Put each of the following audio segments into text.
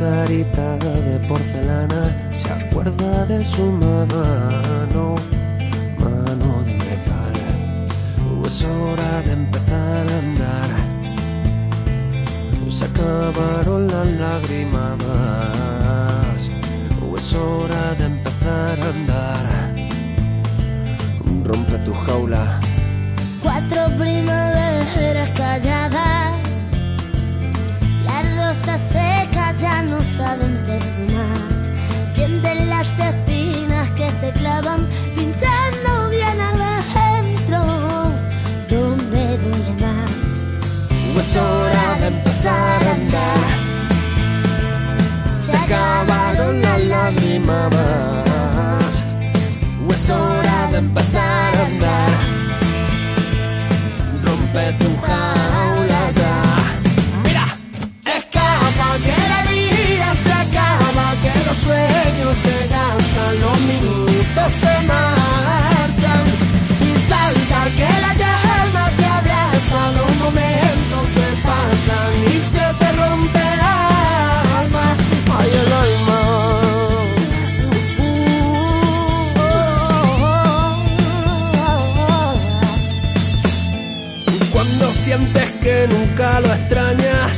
carita de porcelana se acuerda de su mano, mano de metal. Es hora de empezar a andar. Se acabaron las lágrimas. Es hora de empezar a andar. Rompe tu jaula. 4 primaveras calladas, las rosas secas ya no saben perfumar. Sienten las espinas que se clavan, pinchando bien adentro, donde duele más. Es hora de empezar a andar. Se acabaron las lágrimas. Es hora de empezar a andar. Rompe tu jaula ya. Mira, escapa que la vida se acaba, que los sueños se gastan, los minutos se marchan. Y salta que la llama te abraza, los momentos se pasan y se te rompe el alma. Ay, el alma. Cuando sientes que nunca lo extrañas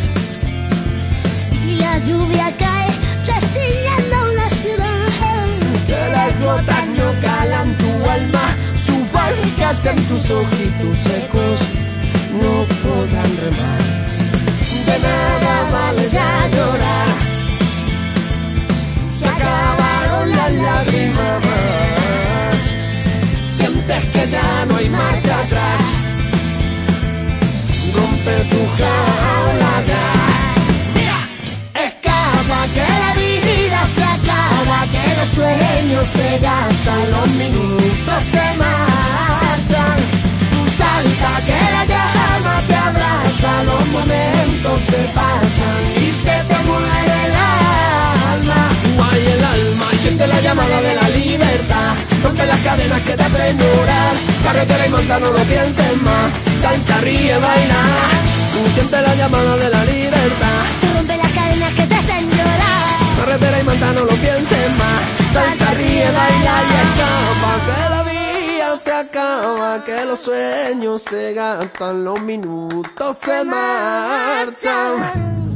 Y la lluvia cae destiñendo una ciudad, que las gotas no calan tu alma, sus barcas en tus ojitos secos no podrán remar. De nada vale ya llorar. Se acabaron las lágrimas. Sientes que ya no hay marcha atrás. Rompe tu jaula ya. Mira, escapa que la vida se acaba, que los sueños se gastan, los minutos se marchan. Tú salta que la llama te abraza, los momentos se pasan y se te muere el alma. Guay el alma y siente la llamada de la libertad. Rompe las cadenas que te hacen llorar. Carretera y monta, no lo pienses más. Salta, ríe, baila. Siente la llamada de la libertad. rompe las cadenas que te hacen llorar. Carretera y monta, no lo pienses más. Salta, ríe, baila y escapa. Que la vida se acaba, que los sueños se gastan, los minutos se marchan.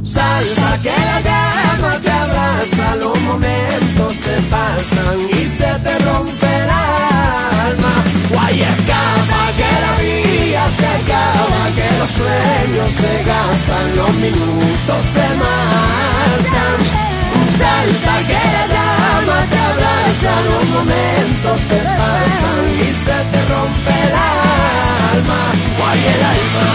Salta que la llama te abraza, los momentos se pasan y se te rompe el alma. Guay, escapa que la vida se acaba, que los sueños se gastan, los minutos se marchan. Salta que la llama te abraza, los momentos se pasan y se te rompe el alma. Guay, el alma.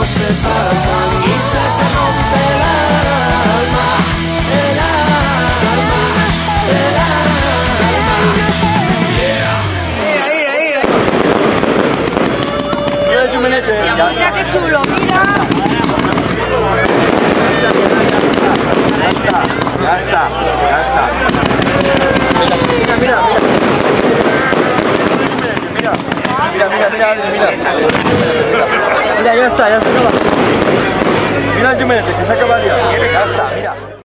Se pasan y se te rompe el alma, el alma, el alma. Mira, Chumenete. Mira qué chulo, mira. Ya está. Mira. Mira, ya está. Mira el Chumenete, que se acaba ya. Ya está, mira.